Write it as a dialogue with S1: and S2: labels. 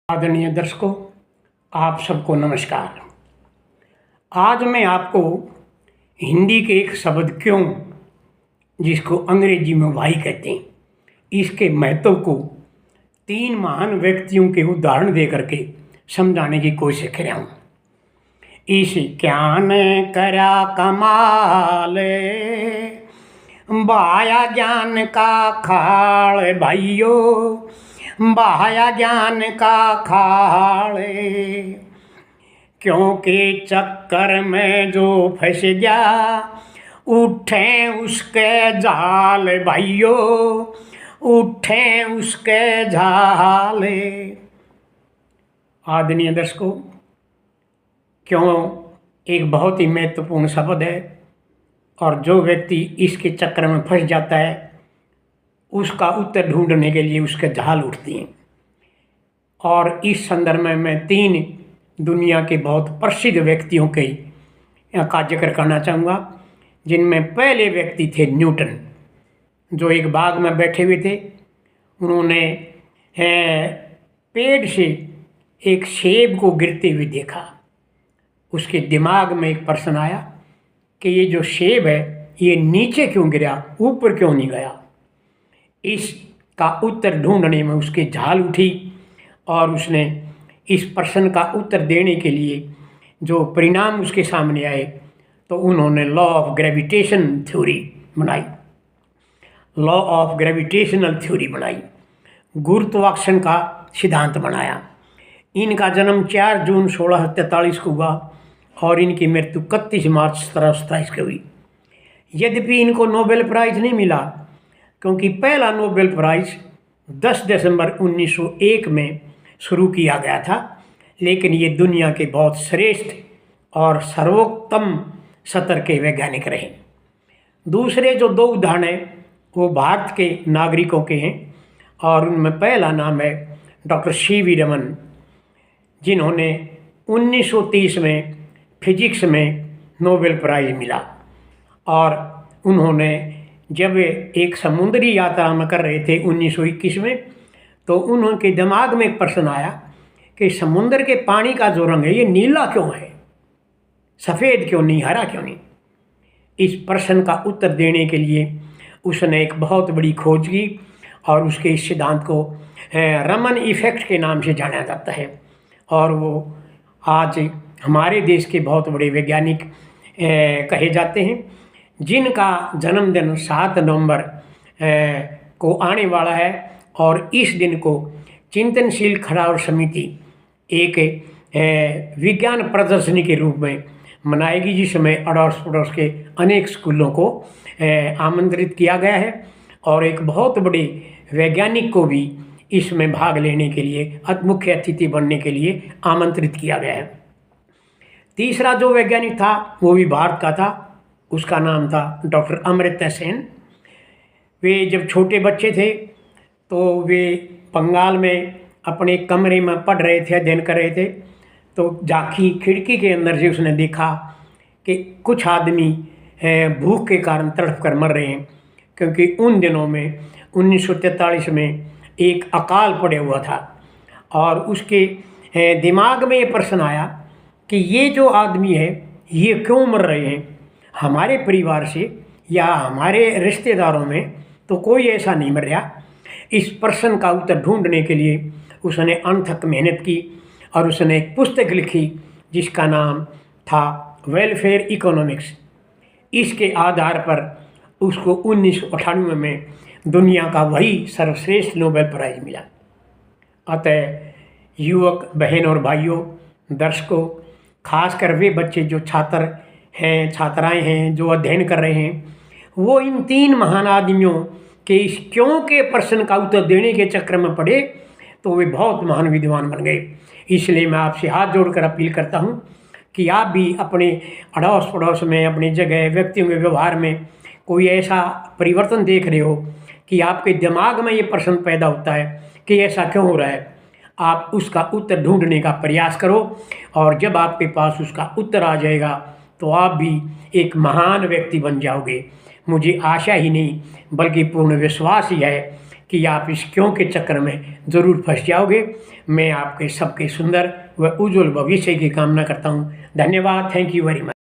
S1: आदरणीय दर्शकों, आप सबको नमस्कार। आज मैं आपको हिंदी के एक शब्द क्यों, जिसको अंग्रेजी में वाई कहते हैं, इसके महत्व को 3 महान व्यक्तियों के उदाहरण दे करके समझाने की कोशिश कर रहा हूँ। इस क्या ने करा कमाल, बहाया ज्ञान का खाल भाइयों, बहाया ज्ञान का खाल। क्योंकि चक्कर में जो फंस गया, उठे उसके झाल भाइयों, उठे उसके झाल। आदरणीय दर्शकों, क्यों एक बहुत ही महत्वपूर्ण शब्द है, और जो व्यक्ति इसके चक्कर में फंस जाता है उसका उत्तर ढूंढने के लिए उसके झाल उठती हैं। और इस संदर्भ में मैं 3 दुनिया के बहुत प्रसिद्ध व्यक्तियों के का जिक्र करना चाहूँगा, जिनमें पहले व्यक्ति थे न्यूटन, जो एक बाग में बैठे हुए थे। उन्होंने पेड़ से एक सेब को गिरते हुए देखा। उसके दिमाग में एक प्रश्न आया कि ये जो सेब है ये नीचे क्यों गिरा, ऊपर क्यों नहीं गया। इसका उत्तर ढूंढने में उसकी झाल उठी और उसने इस प्रश्न का उत्तर देने के लिए जो परिणाम उसके सामने आए, तो उन्होंने लॉ ऑफ ग्रेविटेशन थ्योरी बनाई, लॉ ऑफ ग्रेविटेशनल थ्योरी बनाई, गुरुत्वाकर्षण का सिद्धांत बनाया। इनका जन्म 4 जून 1643 को हुआ और इनकी मृत्यु 31 मार्च 1727 को हुई। यद्यपि इनको नोबेल प्राइज़ नहीं मिला, क्योंकि पहला नोबेल प्राइज़ 10 दिसंबर 1901 में शुरू किया गया था, लेकिन ये दुनिया के बहुत श्रेष्ठ और सर्वोत्तम स्तर के वैज्ञानिक रहे। दूसरे जो 2 उदाहरण हैं वो भारत के नागरिकों के हैं, और उनमें पहला नाम है डॉक्टर सी.वी. रमन, जिन्होंने 1930 में फिजिक्स में नोबेल प्राइज़ मिला। और उन्होंने जब एक समुद्री यात्रा में कर रहे थे 1921 में, तो उनके दिमाग में एक प्रश्न आया कि समुद्र के पानी का जो रंग है ये नीला क्यों है, सफ़ेद क्यों नहीं, हरा क्यों नहीं। इस प्रश्न का उत्तर देने के लिए उसने एक बहुत बड़ी खोज की, और उसके इस सिद्धांत को रमन इफ़ेक्ट के नाम से जाना जाता है। और वो आज हमारे देश के बहुत बड़े वैज्ञानिक कहे जाते हैं, जिनका जन्मदिन 7 नवंबर को आने वाला है। और इस दिन को चिंतनशील खरावर समिति एक विज्ञान प्रदर्शनी के रूप में मनाएगी, जिसमें अड़ोस पड़ोस के अनेक स्कूलों को आमंत्रित किया गया है, और एक बहुत बड़े वैज्ञानिक को भी इसमें भाग लेने के लिए, मुख्य अतिथि बनने के लिए आमंत्रित किया गया है। तीसरा जो वैज्ञानिक था वो भी भारत का था, उसका नाम था डॉक्टर अमर्त्य सेन। वे जब छोटे बच्चे थे तो वे बंगाल में अपने कमरे में पढ़ रहे थे, अध्ययन कर रहे थे, तो झांकी खिड़की के अंदर से उसने देखा कि कुछ आदमी भूख के कारण तड़प कर मर रहे हैं, क्योंकि उन दिनों में 1943 में एक अकाल पड़े हुआ था। और उसके दिमाग में ये प्रश्न आया कि ये जो आदमी है ये क्यों मर रहे हैं, हमारे परिवार से या हमारे रिश्तेदारों में तो कोई ऐसा नहीं मर रहा। इस प्रश्न का उत्तर ढूंढने के लिए उसने अनथक मेहनत की, और उसने एक पुस्तक लिखी जिसका नाम था वेलफेयर इकोनॉमिक्स। इसके आधार पर उसको 1998 में दुनिया का वही सर्वश्रेष्ठ नोबेल प्राइज़ मिला। अतः युवक बहन और भाइयों, दर्शकों, खासकर वे बच्चे जो छात्र हैं, छात्राएं हैं, जो अध्ययन कर रहे हैं, वो इन 3 महान आदमियों के इस क्यों के प्रश्न का उत्तर देने के चक्कर में पड़े तो वे बहुत महान विद्वान बन गए। इसलिए मैं आपसे हाथ जोड़कर अपील करता हूँ कि आप भी अपने अड़ोस पड़ोस में, अपनी जगह, व्यक्तियों के व्यवहार में कोई ऐसा परिवर्तन देख रहे हो कि आपके दिमाग में ये प्रश्न पैदा होता है कि ऐसा क्यों हो रहा है, आप उसका उत्तर ढूंढने का प्रयास करो। और जब आपके पास उसका उत्तर आ जाएगा तो आप भी एक महान व्यक्ति बन जाओगे। मुझे आशा ही नहीं बल्कि पूर्ण विश्वास ही है कि आप इस क्यों के चक्कर में ज़रूर फंस जाओगे। मैं आपके सबके सुंदर व उज्ज्वल भविष्य की कामना करता हूँ। धन्यवाद। Thank you very much.